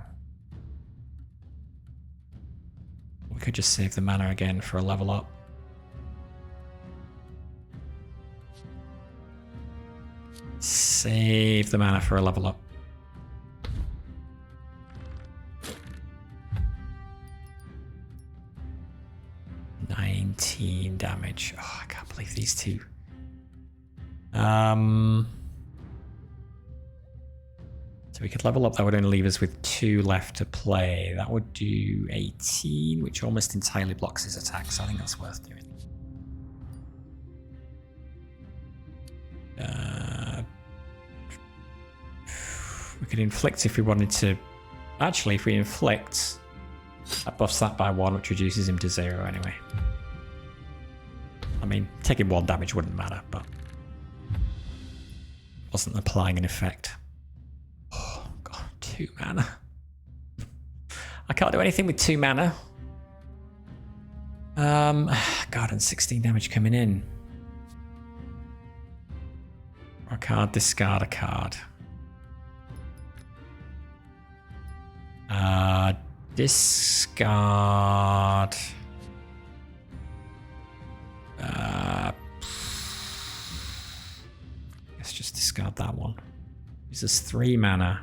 A: We could just save the mana again for a level up. Save the mana for a level up. Damage. Oh, I can't believe these 2. So we could level up. That would only leave us with 2 left to play. That would do 18, which almost entirely blocks his attack, so I think that's worth doing. We could inflict if we wanted to. Actually, if we inflict, that buffs that by 1, which reduces him to 0 anyway. I mean, taking 1 damage wouldn't matter, but wasn't applying an effect. Oh, God, 2 mana. I can't do anything with 2 mana. God, and 16 damage coming in. Or a card, discard a card. Discard. discard that one. Uses 3 mana.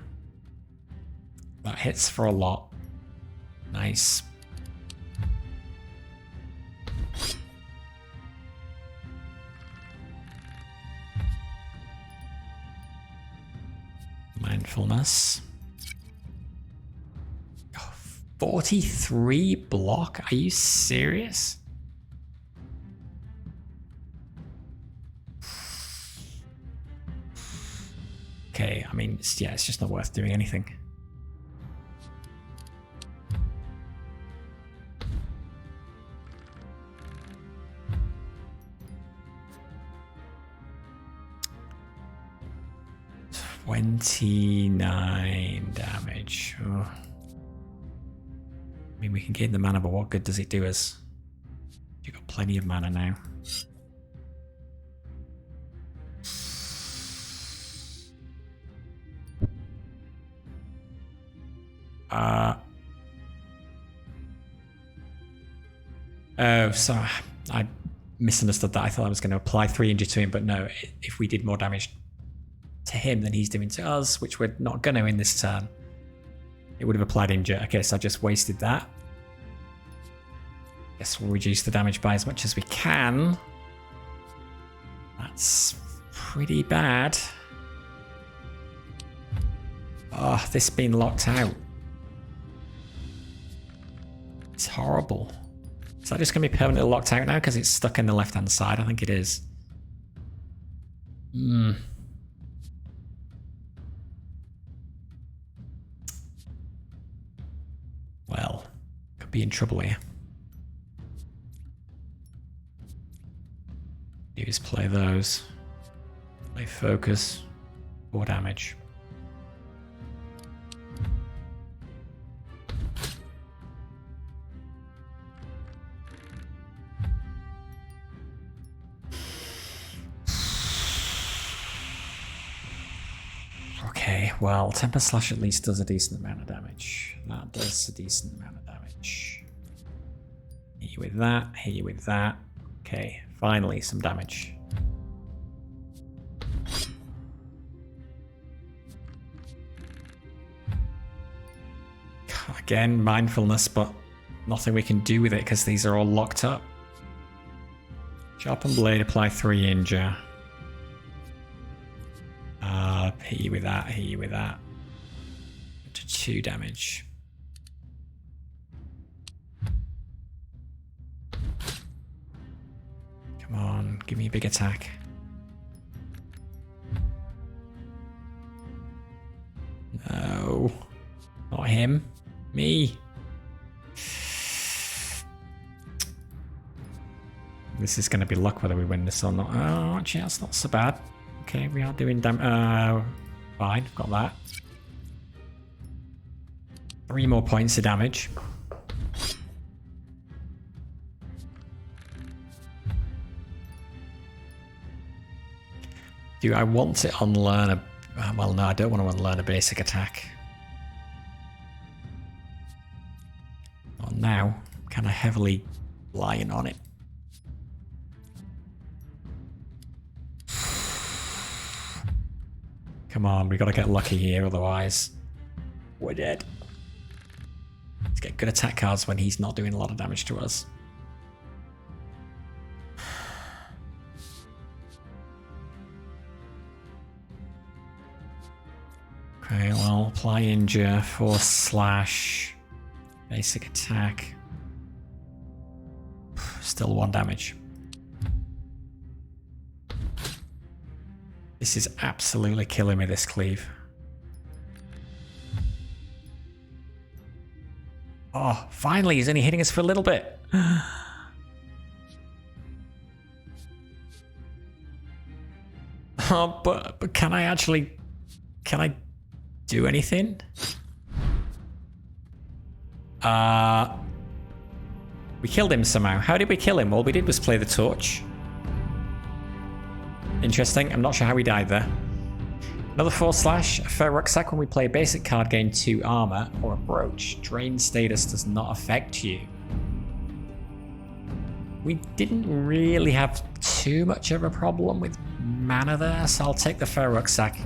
A: That hits for a lot. Nice. Mindfulness. 43 block? Are you serious? Okay, I mean, it's just not worth doing anything. $29 damage. Oh. I mean, we can gain the mana, but what good does it do us? You've got plenty of mana now. Oh, sorry. I misunderstood that. I thought I was going to apply 3 injury to him, but no. If we did more damage to him than he's doing to us, which we're not going to in this turn, it would have applied injure. Okay, so I just wasted that. Guess we'll reduce the damage by as much as we can. That's pretty bad. Oh, this being locked out. It's horrible. Is that just going to be permanently locked out now because it's stuck in the left-hand side? I think it is. Well, could be in trouble here. You just play those. Play focus. 4 damage. Okay, well, Temper Slash at least does a decent amount of damage. That does a decent amount of damage. Hit you with that, hit you with that. Okay, finally some damage. Again, mindfulness, but nothing we can do with it because these are all locked up. Sharpen Blade, apply 3 injure. Hit you with that, hit you with that. To 2 damage. Come on, give me a big attack. No. Not him. Me. This is going to be luck whether we win this or not. Oh, actually, that's not so bad. Okay, we are doing damage. Fine, got that. 3 more points of damage. Do I want to unlearn a... well, no, I don't want to unlearn a basic attack. Well, now, I'm kind of heavily relying on it. Come on, we got to get lucky here, otherwise we're dead. Let's get good attack cards when he's not doing a lot of damage to us. Okay, well, apply injure, force slash, basic attack. Still 1 damage. This is absolutely killing me, this cleave. Oh, finally, he's only hitting us for a little bit. Oh, but can I actually... Can I do anything? We killed him somehow. How did we kill him? All we did was play the torch. Interesting. I'm not sure how we died there. Another force slash. A fair rucksack. When we play a basic card, gain 2 armor or a brooch. Drain status does not affect you. We didn't really have too much of a problem with mana there, so I'll take the fur rucksack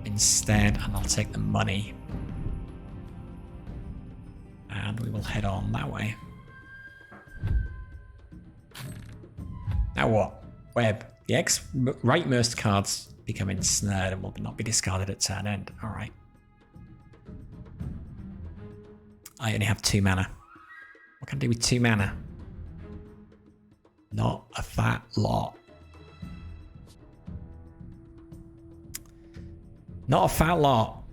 A: instead, and I'll take the money. And we will head on that way. Now what? Web. The rightmost cards become ensnared and will not be discarded at turn end. Alright. I only have 2 mana. What can I do with 2 mana? Not a fat lot. Not a fat lot.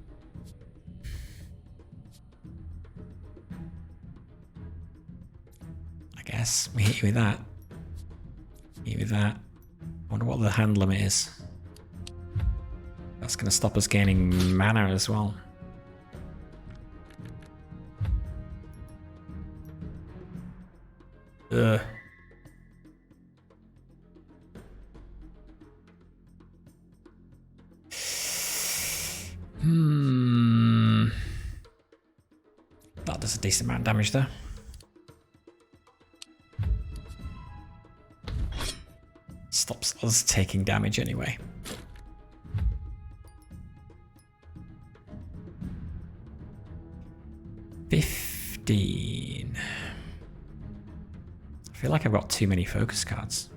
A: I guess we hit you with that. Hit you with that. I wonder what the hand limit is. That's going to stop us gaining mana as well. Ugh. That does a decent amount of damage there. Stops us taking damage anyway. $15. I feel like I've got too many focus cards.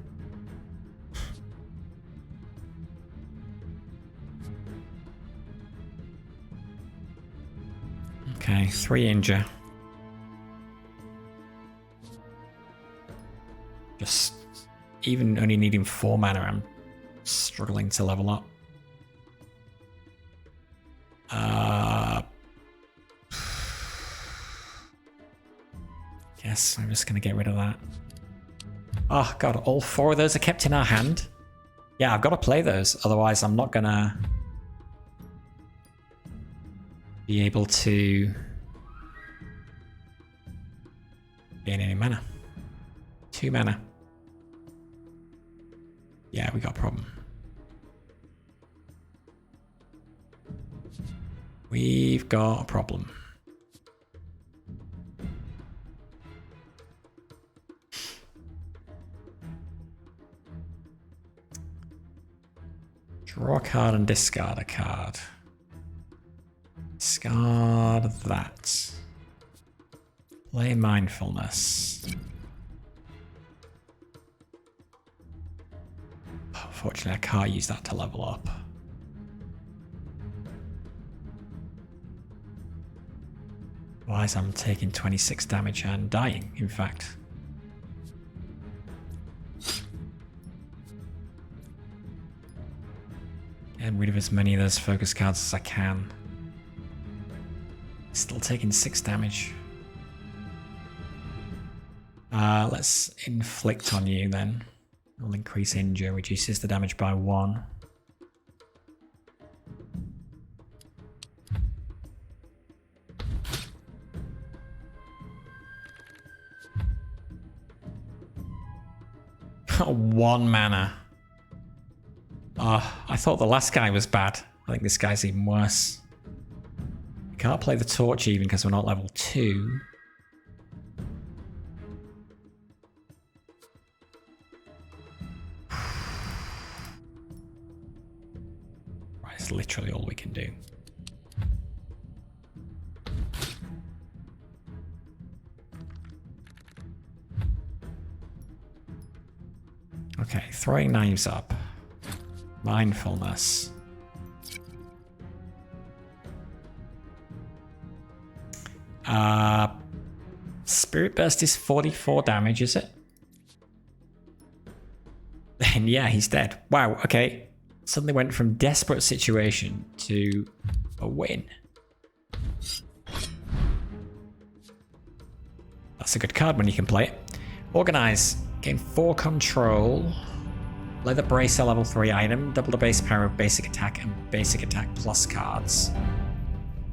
A: Okay, 3 injure. Just even only needing 4 mana, I'm struggling to level up. Guess I'm just gonna get rid of that. Oh god, all 4 of those are kept in our hand. Yeah, I've got to play those, otherwise I'm not gonna be able to gain any mana. 2 mana. Yeah, we got a problem. We've got a problem. Draw a card and discard a card. Discard that. Play mindfulness. Unfortunately, I can't use that to level up. Otherwise, I'm taking 26 damage and dying, in fact. Get rid of as many of those focus cards as I can. Still taking 6 damage. Let's inflict on you then. We'll increase injure, reduces the damage by 1. Oh, 1 mana. I thought the last guy was bad. I think this guy's even worse. We can't play the torch even because we're not level 2. Right, it's literally all we can do. Okay, throwing knives up. Mindfulness. Spirit Burst is 44 damage, is it? Then yeah, he's dead. Wow, okay. Suddenly went from desperate situation to a win. That's a good card when you can play it. Organize. Gain 4 control. Leather Bracer level 3 item. Double the base power of basic attack and basic attack plus cards.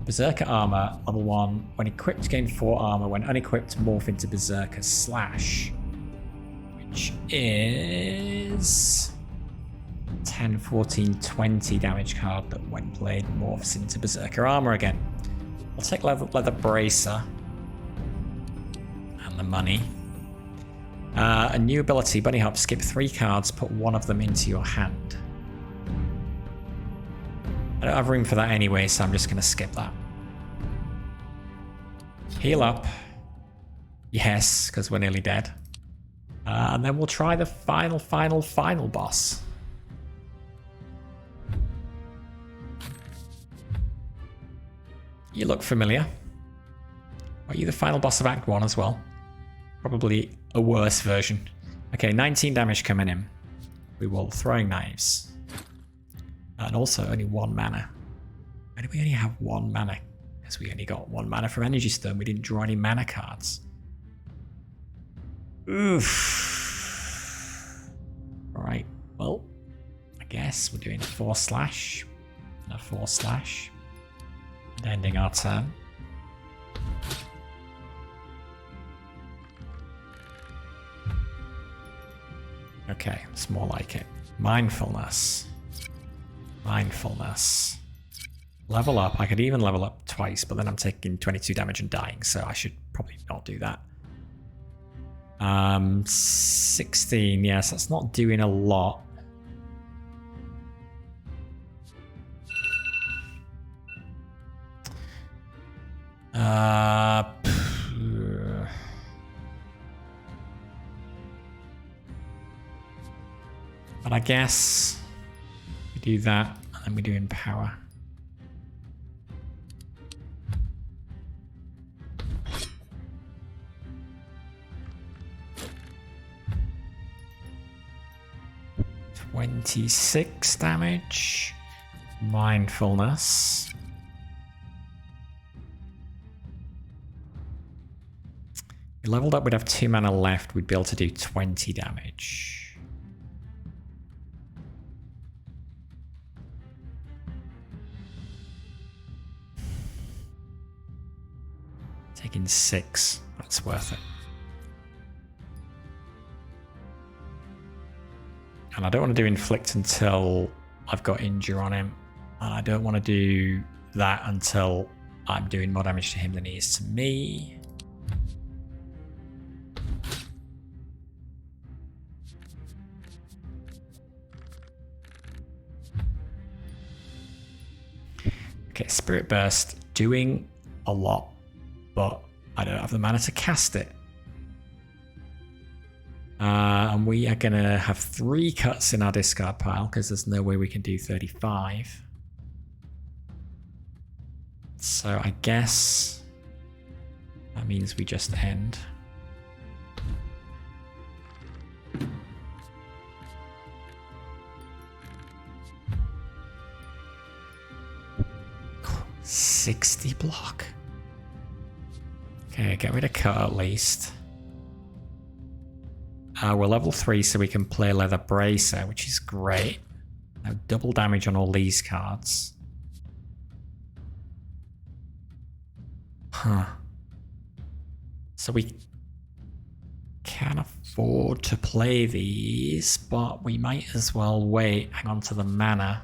A: Berserker armor level 1. When equipped, gain 4 armor. When unequipped, morph into Berserker Slash. Which is 10, 14, 20 damage card that when played morphs into Berserker armor again. I'll take leather Bracer. And the money. A new ability, Bunny Hop, skip 3 cards, put 1 of them into your hand. I don't have room for that anyway, so I'm just going to skip that. Heal up. Yes, because we're nearly dead. And then we'll try the final boss. You look familiar. Are you the final boss of Act 1 as well? Probably a worse version. Okay, 19 damage coming in. We will throwing knives. And also only 1 mana. Why do we only have 1 mana? Because we only got 1 mana from Energy Stone. We didn't draw any mana cards. Oof. Alright, well, I guess we're doing a 4/, and a 4/, and ending our turn. Okay, it's more like it. Mindfulness. Mindfulness. Level up. I could even level up twice, but then I'm taking 22 damage and dying, so I should probably not do that. 16, yes, that's not doing a lot. But I guess we do that, and then we do Empower. $26 damage. Mindfulness. We leveled up, we'd have 2 mana left, we'd be able to do 20 damage. Taking 6, that's worth it. And I don't want to do Inflict until I've got Injure on him. And I don't want to do that until I'm doing more damage to him than he is to me. Okay, Spirit Burst, doing a lot, but I don't have the mana to cast it. And we are going to have 3 cuts in our discard pile because there's no way we can do 35. So I guess that means we just end. $60 block. Okay, get rid of cut at least. We're level 3, so we can play Leather Bracer, which is great. Now double damage on all these cards. Huh. So we can afford to play these, but we might as well wait, hang on to the mana.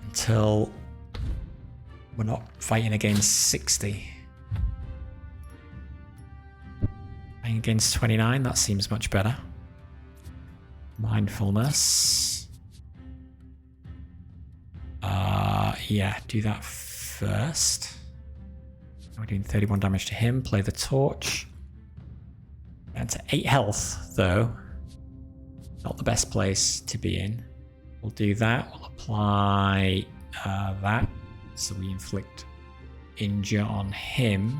A: Until we're not fighting against 60. Against 29, that seems much better. Mindfulness. Yeah, do that first. We're doing 31 damage to him. Play the torch. And to 8 health, though. Not the best place to be in. We'll do that. We'll apply that. So we inflict injure on him.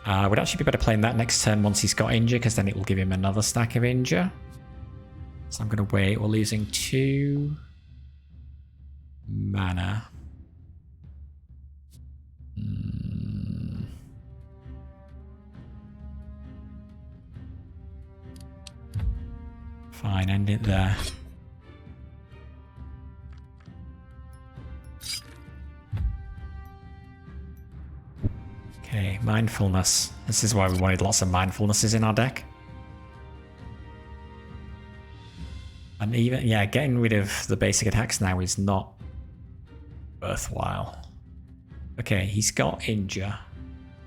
A: Would actually be better playing that next turn once he's got injure, because then it will give him another stack of injure. So I'm going to wait. We're losing 2 mana. Fine, end it there. Okay, mindfulness. This is why we wanted lots of mindfulnesses in our deck. And even, yeah, getting rid of the basic attacks now is not worthwhile. Okay, he's got injure.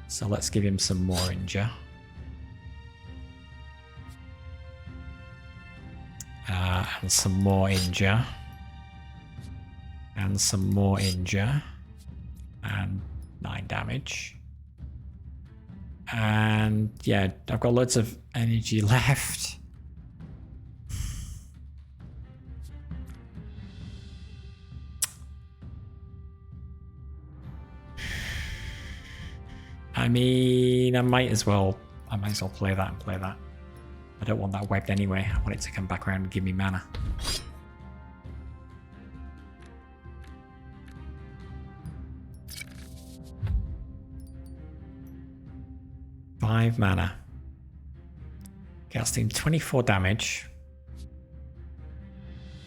A: So let's give him some more injure. And some more injure. And some more injure. And 9 damage. And yeah, I've got loads of energy left. I mean, I might as well play that and play that. I don't want that webbed anyway. I want it to come back around and give me mana. Five mana. Okay, that's doing 24 damage.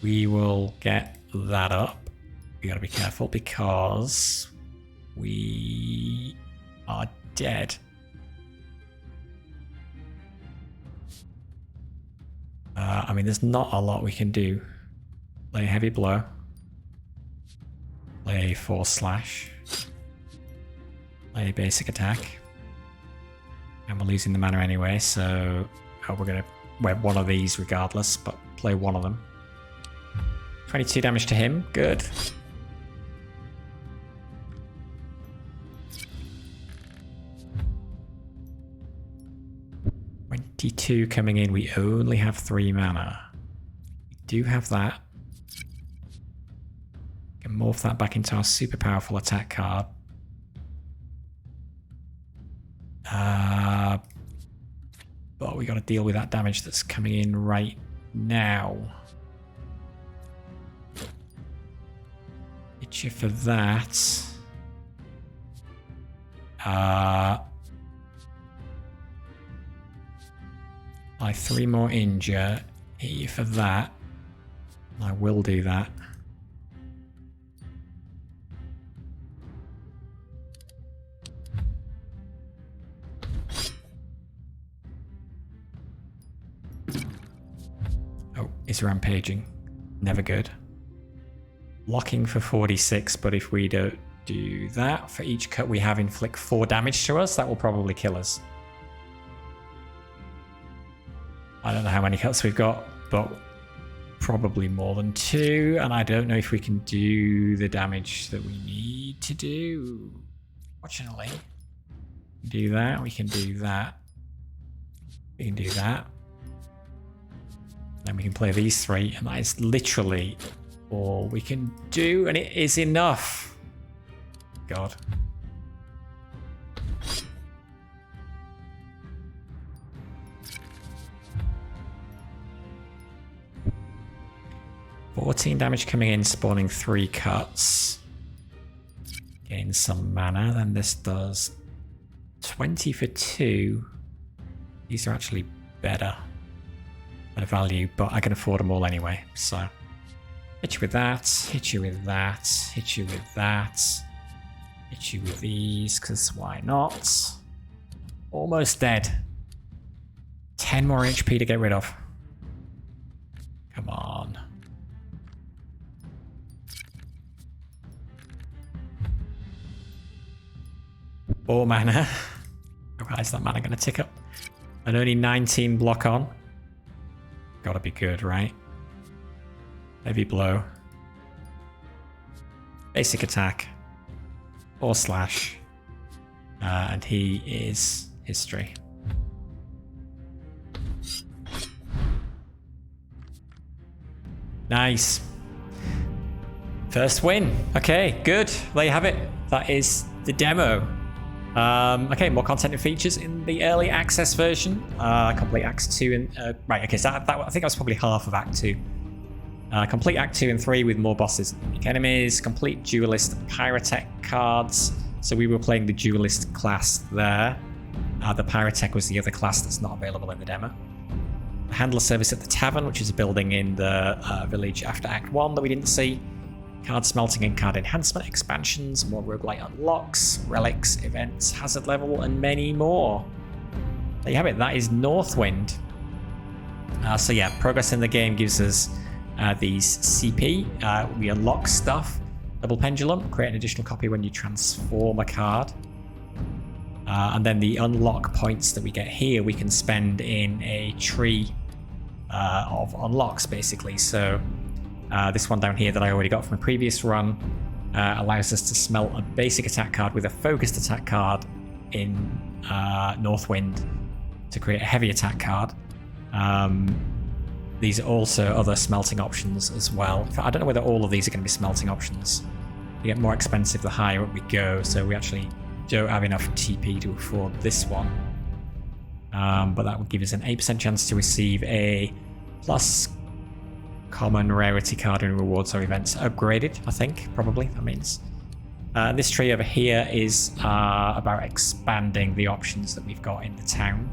A: We will get that up. We gotta be careful because we are dead. I mean, there's not a lot we can do. Play a heavy blow. Play force slash. Play basic attack. And we're losing the mana anyway, so we're going to web one of these regardless, but play one of them. 22 damage to him. Good. $22 coming in. We only have 3 mana. We do have that. We can morph that back into our super powerful attack card. But we got to deal with that damage that's coming in right now. Hit you for that. By 3 more injure. Hit you for that. I will do that. Oh, it's rampaging. Never good. Locking for 46, but if we don't do that, for each cut we have inflict 4 damage to us, that will probably kill us. I don't know how many cuts we've got, but probably more than 2, and I don't know if we can do the damage that we need to do. Fortunately, we can do that, we can do that, we can do that. Then we can play these 3, and that is literally all we can do, and it is enough. God. $14 damage coming in, spawning 3 cuts. Gain some mana. Then this does 20 for 2. These are actually better value, but I can afford them all anyway. So hit you with that, hit you with that, hit you with that, hit you with these, because why not? Almost dead. 10 more HP to get rid of. Come on. Four mana. Right, is that mana going to tick up? And only 19 block on. Gotta be good, right? Heavy blow. Basic attack. Or slash. And he is history. Nice. First win. Okay, good. There you have it. That is the demo. Okay, more content and features in the early access version. Complete Acts 2 and... right, okay, so that, I think that was probably half of Act 2. Complete Act 2 and 3 with more bosses and unique enemies. Complete Duelist Pyrotech cards. So we were playing the Duelist class there. The Pyrotech was the other class that's not available in the demo. The Handler service at the Tavern, which is a building in the village after Act 1 that we didn't see. Card smelting and card enhancement expansions, more roguelite unlocks, relics, events, hazard level, and many more. There you have it. That is Northwind. So yeah, progress in the game gives us these CP. We unlock stuff. Double Pendulum, create an additional copy when you transform a card. And then the unlock points that we get here, we can spend in a tree of unlocks, basically. So this one down here that I already got from a previous run allows us to smelt a basic attack card with a focused attack card in Northwind to create a heavy attack card. These are also other smelting options as well. I don't know whether all of these are going to be smelting options. They get more expensive the higher up we go, so we actually don't have enough TP to afford this one. But that would give us an 8% chance to receive a plus common rarity card in rewards or events upgraded, I think, probably, that means. This tree over here is about expanding the options that we've got in the town.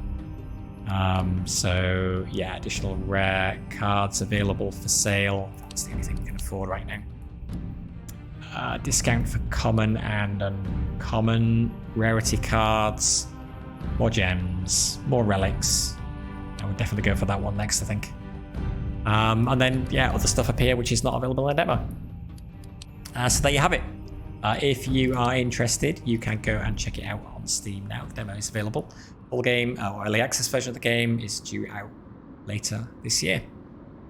A: So yeah, additional rare cards available for sale. That's the only thing we can afford right now. Discount for common and uncommon rarity cards. More gems, more relics. I would definitely go for that one next, I think. And then, yeah, other stuff up here which is not available in the demo. So there you have it. If you are interested, you can go and check it out on Steam now. The demo is available. Full game, or early access version of the game, is due out later this year.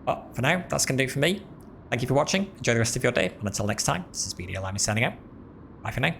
A: But for now, that's going to do it for me. Thank you for watching. Enjoy the rest of your day. And until next time, this is BDLime signing out. Bye for now.